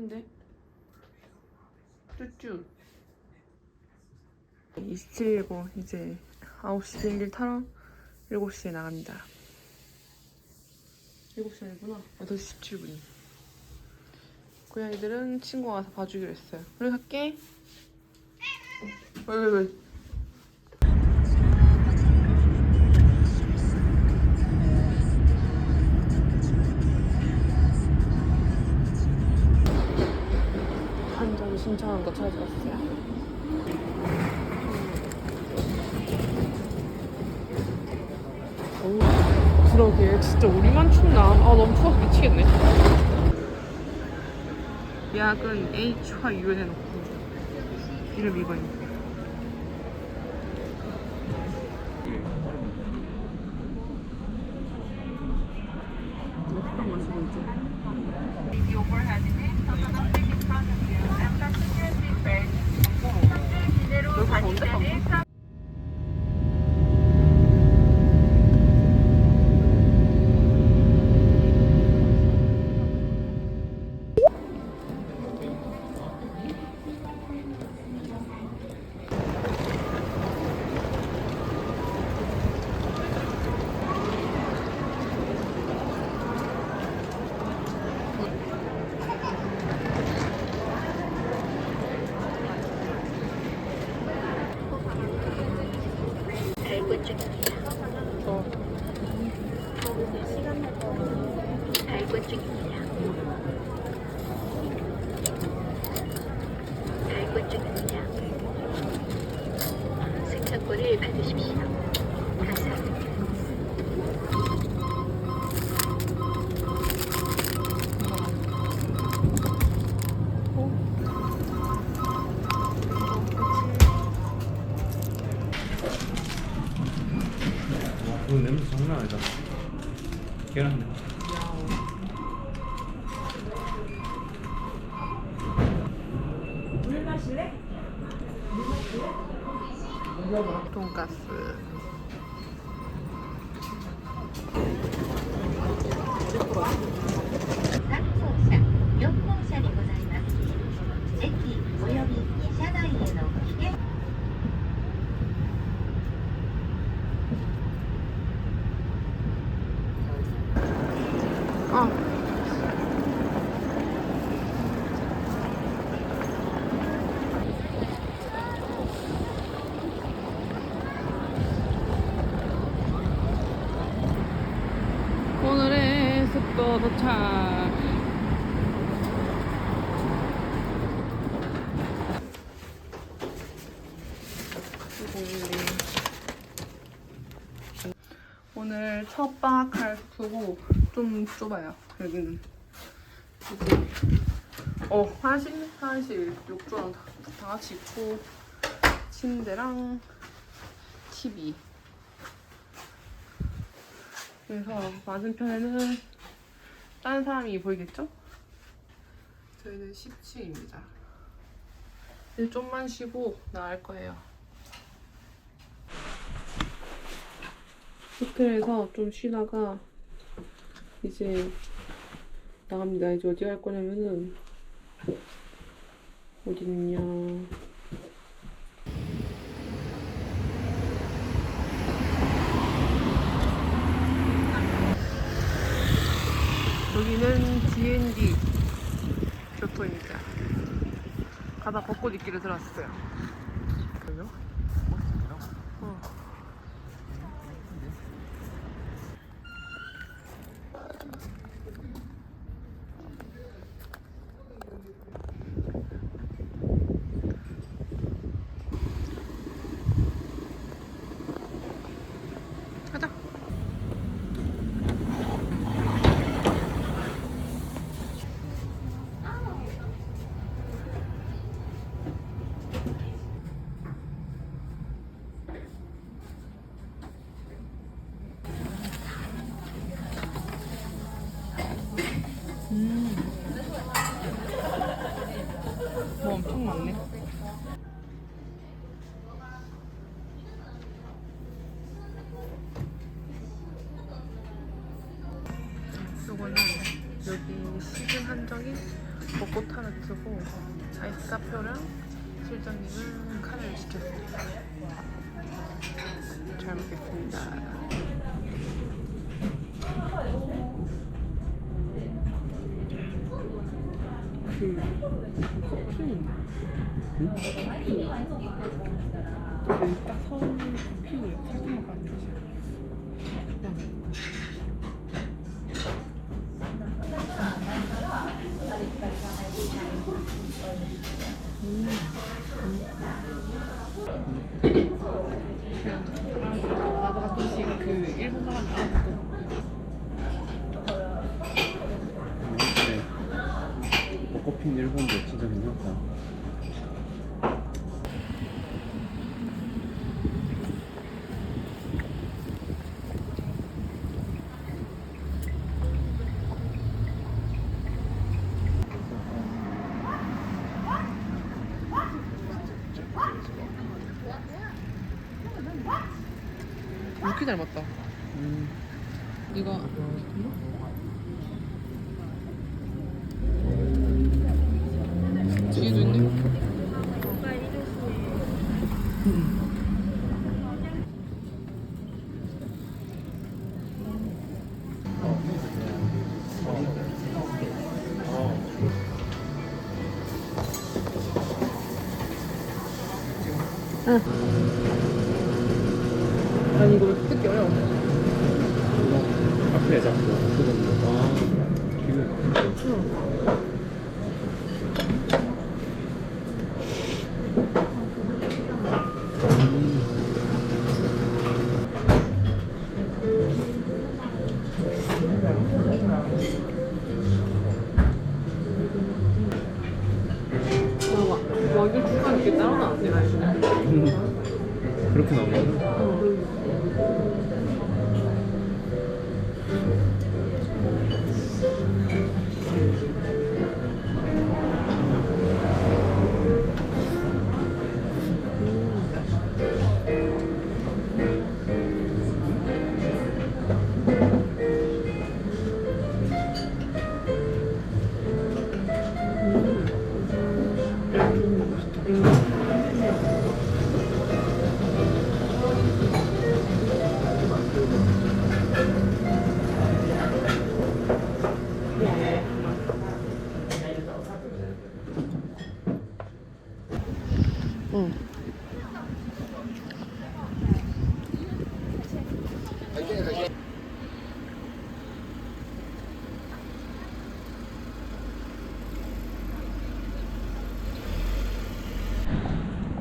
아닌데? 쭈쭈. 2719 이제 9시 비행기를 타러 7시에 나갑니다. 7시 아니구나. 8시 17분이. 고양이들은 친구가 와서 봐주기로 했어요. 그래 갈게. 왜? 한정 신청한 거 찾아왔어요. 그러게 진짜 우리만 춥나? 아 너무 추워서 미치겠네. 약은 H와 U에 해놓고 이름 이거 있네. 어떤 맛이 보이지? 여기 더운데? 방금? 발권 중입니다. 발권 중입니다. 발권 중입니다. 승차권을 받으십시오. 감사합니다. 그 냄새 장난 아니다. 계란 냄새. 물 마실래? 돈가스. 오늘의 숙소 도착. 오늘 첫 방학할 숙소고 좀 좁아요. 여기는 화장실, 욕조랑 다 같이 있고 침대랑 TV. 그래서 맞은편에는 다른 사람이 보이겠죠? 저희는 10층입니다. 이제 좀만 쉬고 나갈 거예요. 호텔에서 좀 쉬다가 이제 나갑니다. 이제 어디 갈 거냐면은 어디냐? 여기는 D&D 교토입니다. 가다 벚꽃 있기를 들었어요. 그래요? 가자. 뭐 엄청 많네. 요거는 여기 시즌 한정인 벚꽃 타르트. 주고 아이스 카페랑 실장님은 카레를 시켰습니다. 잘 먹겠습니다. 그 커피 딱 서운 커피를 살짝만 빠내주세요. 나도 가끔씩 그 일본 사람 알아보고 벚꽃핀 일본도 진짜 괜찮다. 이렇게 닮았다. 이거 뒤에도 있네. 아니 이거 뜯기 어려워. 앞에 잡고 기분. 와 이거 중간에 이렇게 따로 나왔네. 그렇게 나오는 응.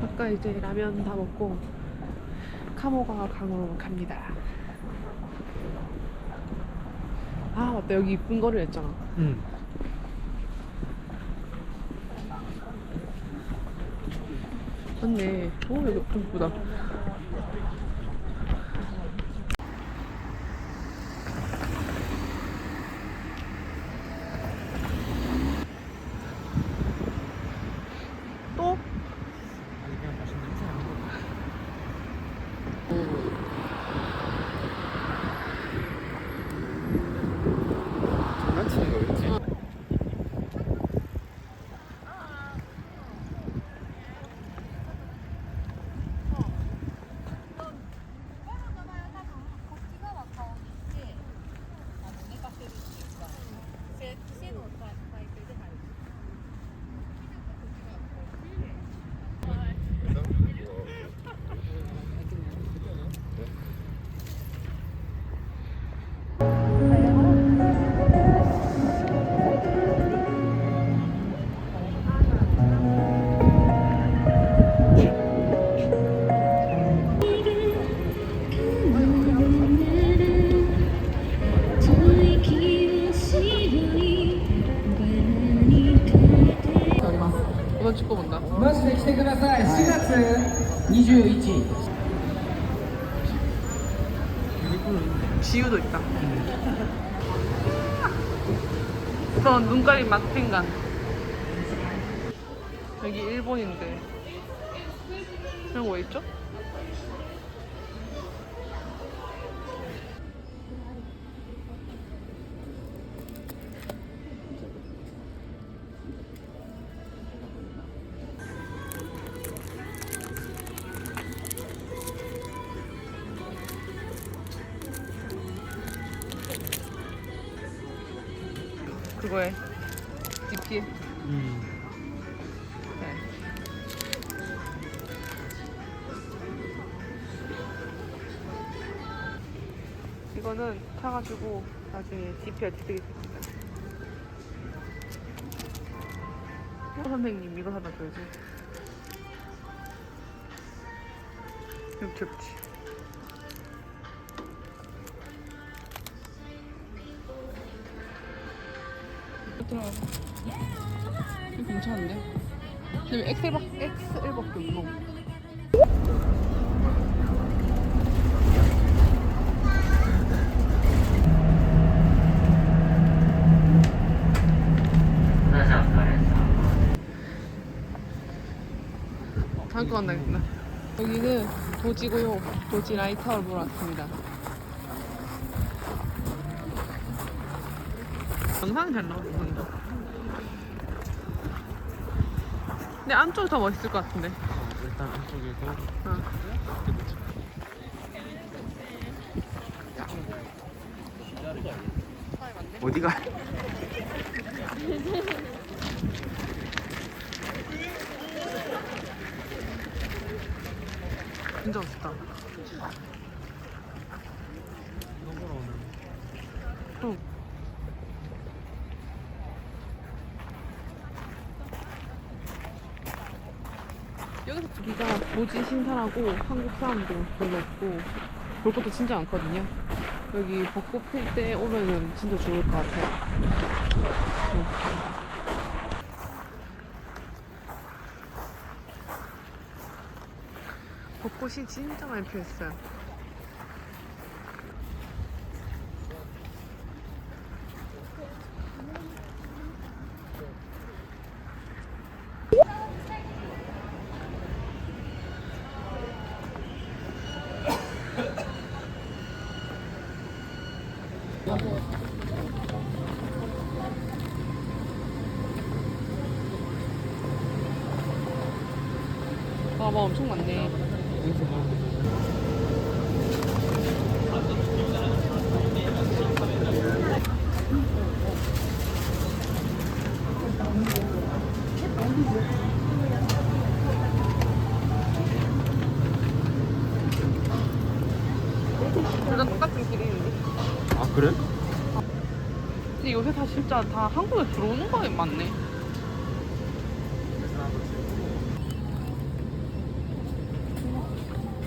아까 이제 라면 다 먹고 카모가 강으로 갑니다. 아 맞다, 여기 이쁜 거를 했잖아. 맞네. 오 여기 엄청 이쁘다. 또? 장난치는 거겠지? 이번 축구 본다. マジで来てください。4月21。 지우도 있다. 저 눈가림 맛탱간. 여기 일본인데. 이런 거 있죠? 그거에 GPS. 네. 이거는 사가지고 나중에 GPS 드리겠습니다. 선생님 이거 사다 줘야지. 이거 귀엽지? 들어가. 이거 괜찮은데? 근데 왜 엑셀밖에 없노? 다음 거 만나겠구나. 여기는 도지고요. 도지 라이트하우스 보러 왔습니다. 영상 잘 나오는데. 근데 안쪽이 더 멋있을 것 같은데. 일단 안쪽에서 어. 어디가? 진짜 멋있다. 또. 여기서 우리가 도지 신사라고 한국 사람도 별로 없고 볼 것도 진짜 많거든요. 여기 벚꽃 필 때 오면은 진짜 좋을 것 같아요. 벚꽃이 진짜 많이 피었어요. 봐봐, 엄청 많네. 둘 다 똑같은 길이는데. 아 그래? 근데 요새 다 진짜 다 한국에 들어오는 거 많네.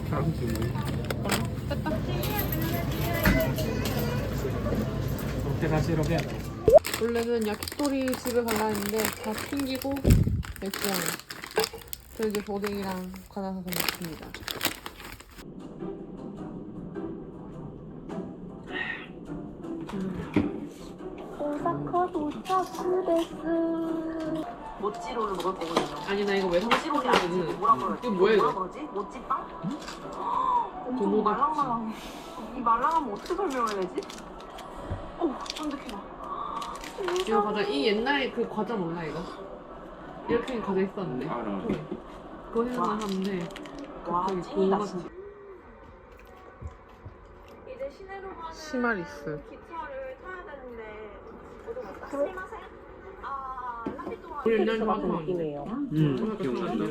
사람 주문. 됐다. 어떻게 다시 이렇게? 원래는 야키토리 집에 가려 했는데 다 튕기고 맥주랑 저기 오뎅이랑 과자 사서 먹습니다. 오사카 도착 데스. 모찌롤을 먹을 거거든요. 아니 나 이거 왜 모찌롤이 아니지. 뭐라 그러지? 이거 뭐야 뭐라 이거? 그러지? 모찌빵? 엄청 도모다치. 말랑말랑. 이 말랑함을 어떻게 설명을 해야지? 쫀득해라. 이거 과자 이 옛날에 그 과자 몰라 이거? 이렇게 생긴 과자 있었는데. 알아. 그거 생각하는데 와, 갑자기 찐이다, 고구마 진짜. 이제 시내로 가는 시마리스. 기차를 타야 되는데 어디 갔다? 스미마셍? 아, 라피토가 우리 옛날 좋아하던 느낌이에요. 기억난다.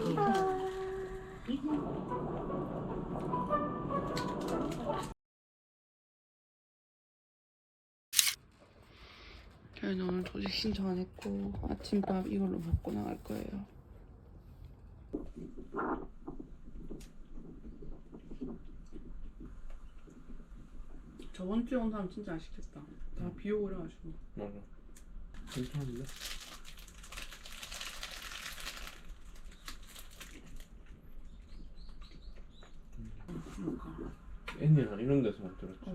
저희는 오늘 조직 신청 안 했고 아침밥 이걸로 먹고 나갈 거예요. 저번 주에 온 사람 진짜 아쉽겠다. 다 비 오고 그래가지고. 맞아. 괜찮은데? 애니랑 이런 데서 못 들었지.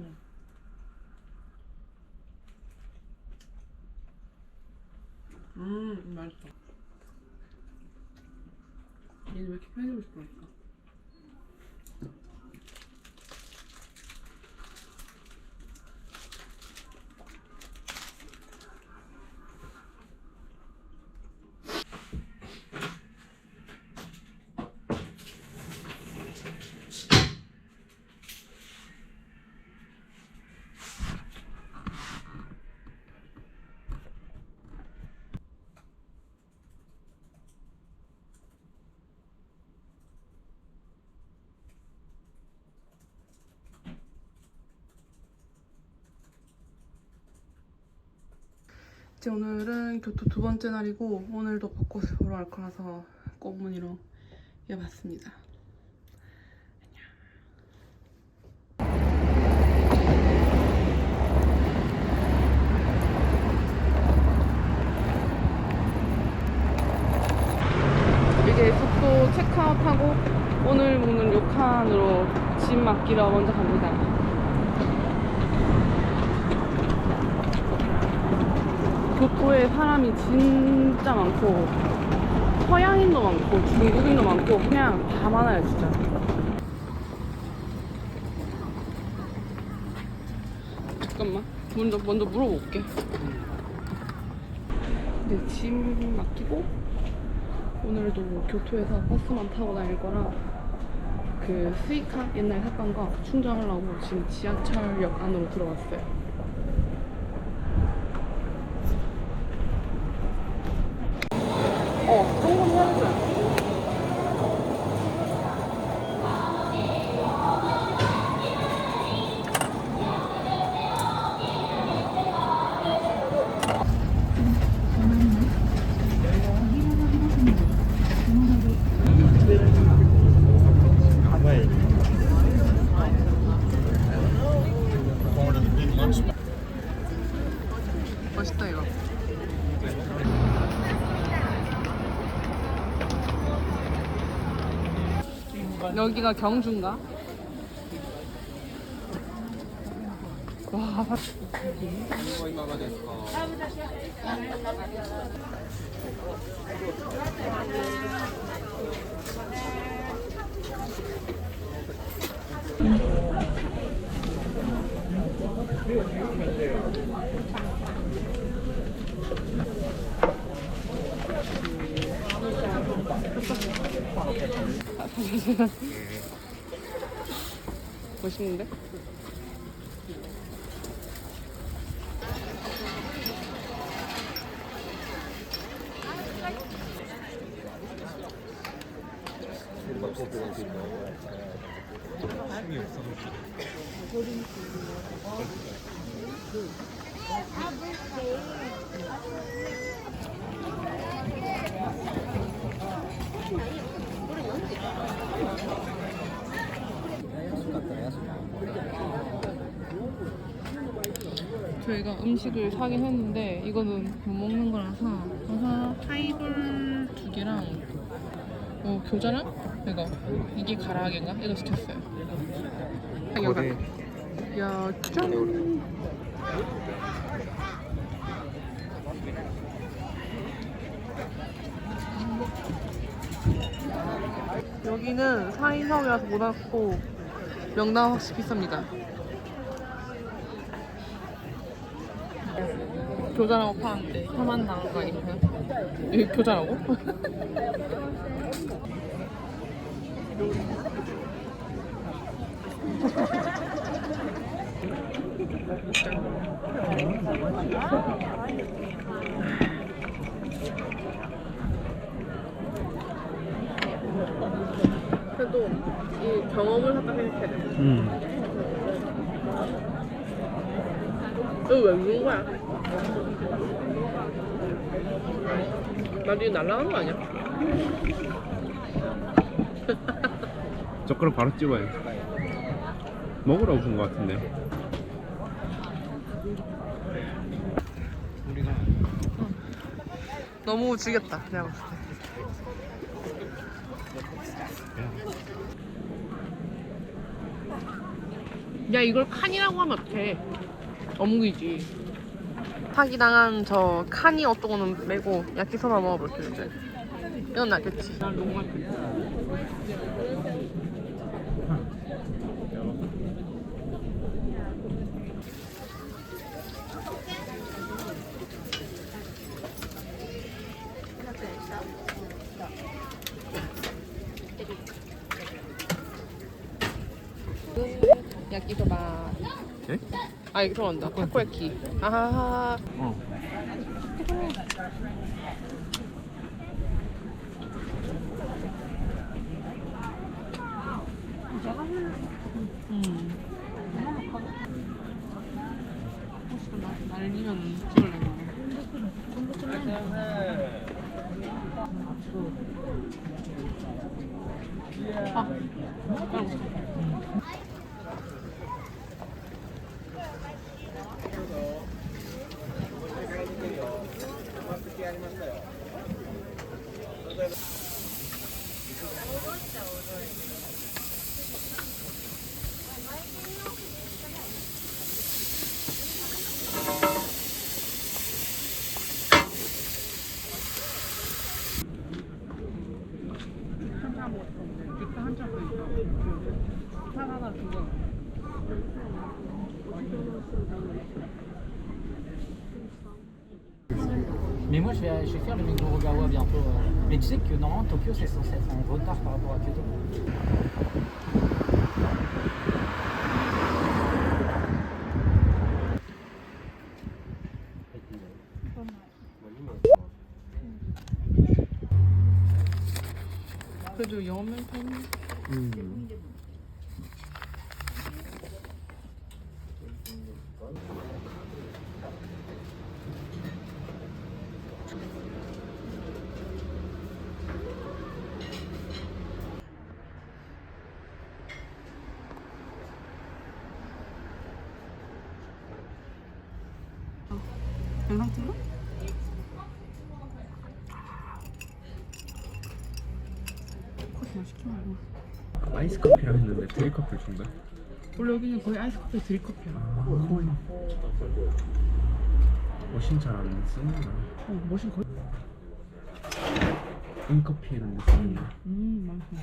맛있어. 얘는 왜 이렇게 편해지고 싶을까? 이제 오늘은 교토 두 번째 날이고 오늘도 벚꽃을 보러 갈 거라서 꽃무늬로 입어봤습니다. 이제 숙소 체크아웃하고 오늘 묵는 료칸으로 짐 맡기러 먼저 갑니다. 교토에 사람이 진짜 많고 서양인도 많고 중국인도 많고 그냥 다 많아요 진짜. 잠깐만 먼저 물어볼게. 이제 짐 맡기고 오늘도 교토에서 버스만 타고 다닐 거라 그 스이카 옛날 샀던 거 충전하려고 지금 지하철역 안으로 들어갔어요. 그런 건 해야지. 맛있다 이거. 여기가 경주인가? 와, 멋있는데? 저희가 음식을 사긴 했는데 이거는 못 먹는 거라서 그래서 하이볼 2개랑 교자랑 이게 가라아게인가? 이거 시켰어요. 야, 짠! 여기는 4인석이라서 못 왔고 명당 확실히 비쌉니다. 교자라고 파는데 혐한 당한 거 아닌가요? 이게 교자라고? 그래도 이 경험을 하다 생각해야 돼. 이거 왜 먹는 거야? 나중에 날아가는 거 아니야? 젓가락 바로 집어야 먹으라고 준 거 같은데. 너무 죽였다 내가 봤을 때. 야 이걸 칸이라고 하면 어떡해. 어묵이지. 사기당한 저 카니 어떠고는 메고 야끼소바 먹어볼게 이제. 이건 낫겠지. 난 너무 맛있겠다. 야끼소바. 네? 아 이거 좋아한다. 타코야키. 아하하. 날리면 찍을래. Mais moi, je vais faire le Meguro-Gawa bientôt. Mais tu sais que normalement, Tokyo, c'est censé être en retard par rapport à Kyoto. 그래도 여면 편. 영상 찍어? 커피 맛있게 먹어. 아이스 커피랑 했는데 드립커피를 준다. 원래 여기는 거의 아이스커피 드립커피야. 거의. 머신 잘 안 쓰는구나. 머신 거의. 인커피 이런 데 쓰는데. 맛있어.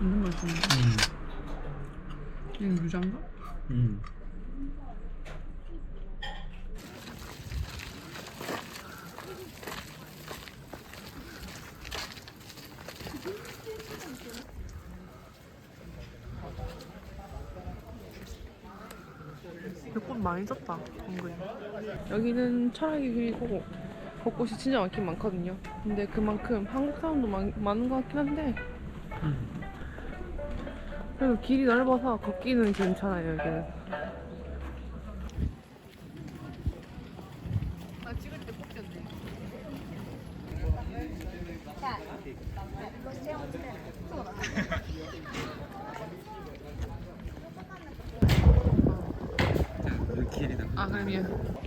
이건 맛있는데? 이건 유자인가? 꽃 많이 졌다, 은근히. 여기는 철학이 그리고 벚꽃이 진짜 많긴 많거든요. 근데 그만큼 한국 사람도 많은 것 같긴 한데 그래도 길이 넓어서 걷기는 괜찮아요, 여기는. 나 찍을 때 뽑혔네. 길이다. 아, 그래, 미안.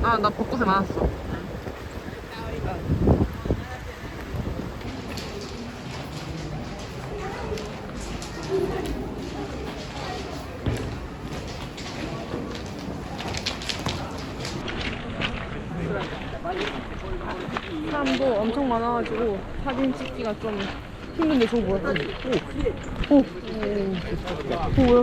아, 나 벚꽃에 많았어. 사람도 엄청 많아가지고 사진 찍기가 좀 힘든데 저거 뭐야? 오! 오! 오! 뭐야? 오!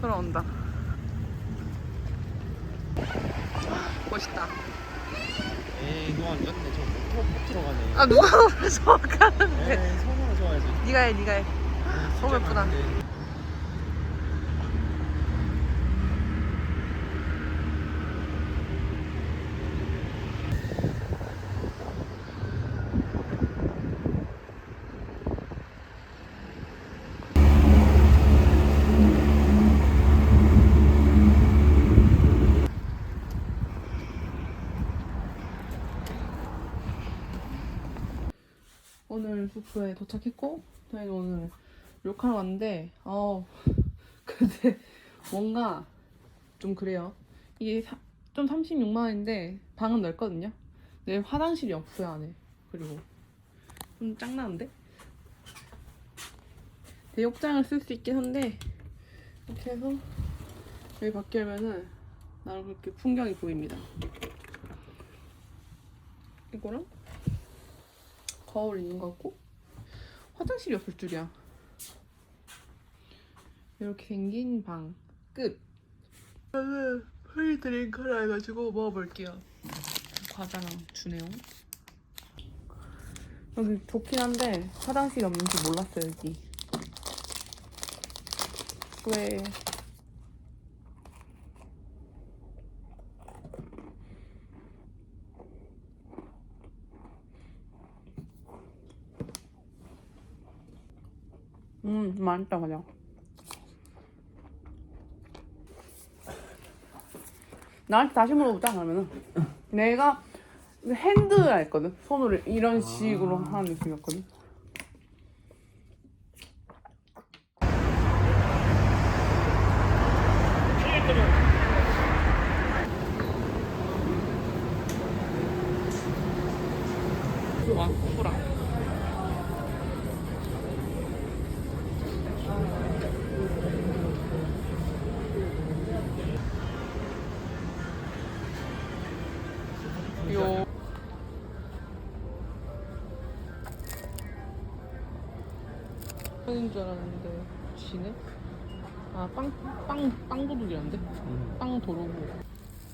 돌아온다. 멋있다. 에이, 이거 안 졌네. 저 못 들어가네. 아, 누가 오면서 가는데? 에이, 손으로 줘야지. 네가 해, 네가 해. 너무 예쁘다. 오늘 숙소에 도착했고 저희는 오늘 료칸 왔는데 근데 뭔가 좀 그래요. 이게 좀 36만 원인데 방은 넓거든요. 근데 화장실이 없어요, 안에. 그리고 좀 짱나는데? 대욕장을 쓸 수 있긴 한데 이렇게 해서 여기 밖에 오면은 나름 그렇게 풍경이 보입니다. 이거랑 거울 있는 거 같고 화장실이 없을 줄이야. 이렇게 생긴 방 끝. 저는 프리 드링크라 해가지고 먹어볼게요. 과자랑 주네요. 여기 좋긴 한데 화장실이 없는지 몰랐어요 여기. 왜? 맛있다 그냥. 나한테 다시 물어보자 그러면은 내가 핸드라 했거든. 손으로 이런 식으로 하는 느낌이었거든. 와, 코라. 요. 빵인 줄 알았는데 지네? 아, 빵 도둑이란데? 빵 도둑.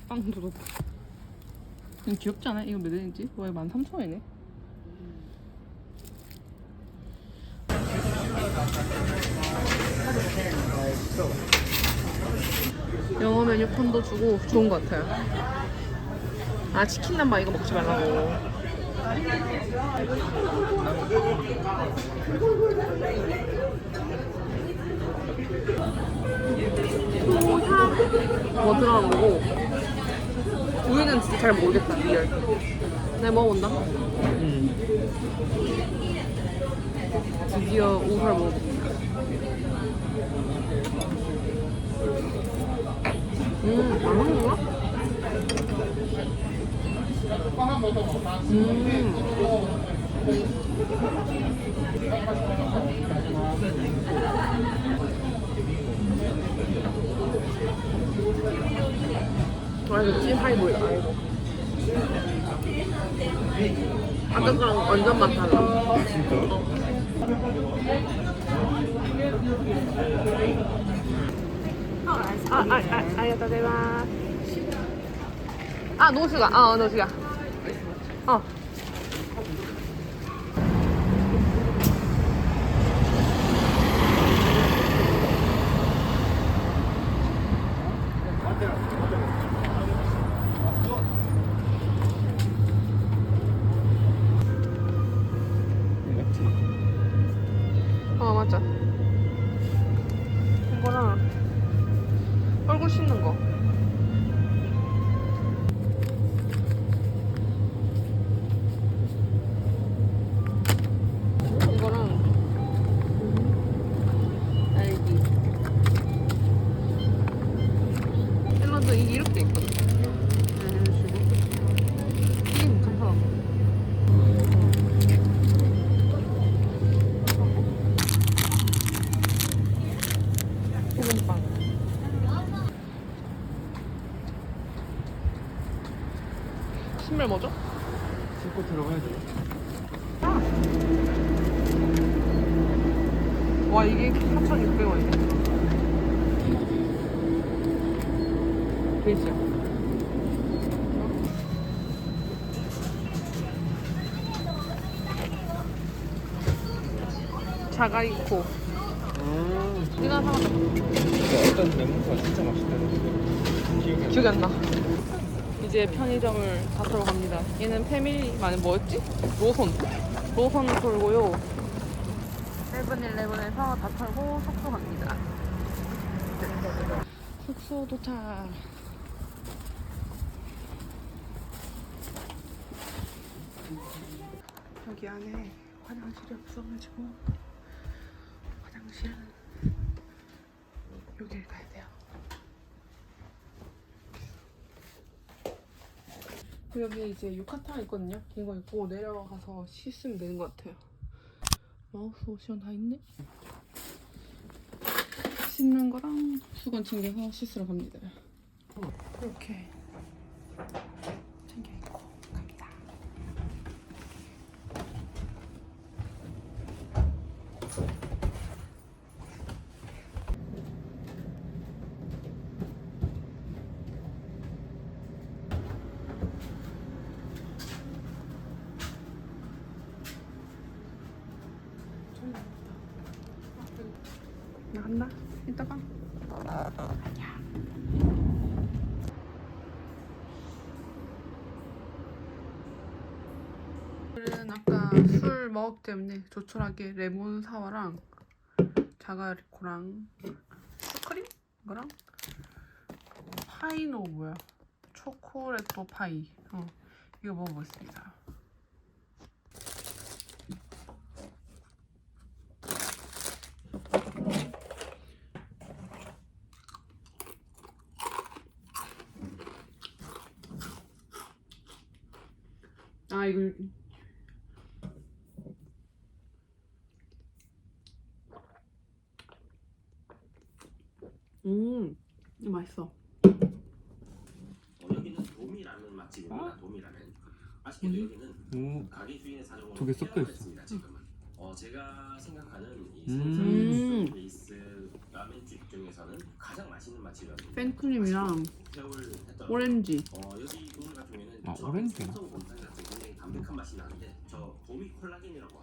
빵 도둑. 이거 귀엽지 않아? 이거 몇 원인지? 와, 이거 13,000원이네. 영어 메뉴판도 주고 좋은 것 같아요. 아, 치킨 남바 이거 먹지 말라고. 뭐 들어간 거고 우유는 진짜 잘 모르겠다. 리얼. 내가 먹어본다. 드디어 우설 먹어봅니다. 안 먹는구나? 아, 이거 찐 하이볼이다. 이거. 아까 거랑 완전 맛 달라. 진짜? 아, 노수가. 노수가. 맞죠? 이거랑 얼굴 씻는 거. 이거랑 딸기. 샐러드 이게 이렇게 있거든. 이런 식으로. 이게 괜찮더라고. 소금빵. 신발 뭐죠? 신고 들어가야지. 와, 이게 4,600원이네. 베이스야. 자가이코. 네가 사왔다. 어떤 레몬차 진짜 맛있다는데 기억이 안 나. 이제 편의점을 다 털어 갑니다. 얘는 패밀리만 뭐였지? 로선 털고요. 세븐일레븐에서 다 털고 숙소 갑니다. 숙소 도착. 여기 안에 화장실이 없어가지고 화장실은 여기를 가야 돼요. 여기 이제 유카타 있거든요. 이거 입고 내려가서 씻으면 되는 것 같아요. 마우스 옷이랑 다 있네. 씻는 거랑 수건 챙겨서 씻으러 갑니다. 이렇게 챙겨 입고 갑니다. 간다. 이따 봐. 오늘은 아까 술 먹었기 때문에 조촐하게 레몬 사와랑 자가리코랑 슈크림? 이거랑 파이노 뭐야? 초코레토 파이. 이거 먹어보겠습니다. 아 이거 이거 맛있어. 여기는 도미라는 맛집입니다. 도미라면 아쉽게도 여기는 오, 가게 주인의 사정으로 두개 섞여 폐업을 있어. 했습니다. 지금은 제가 생각하는 이 음. 생선 베이스 라멘집 중에서는 가장 맛있는 맛집이었는데 생크림이랑 폐업을 했더라고요. 오렌지. 여기 도미 같은 경우에는 아, 저 오렌지나? 생선 곰탕 같은 굉장히 담백한 맛이 나는데 저 도미 콜라겐이라고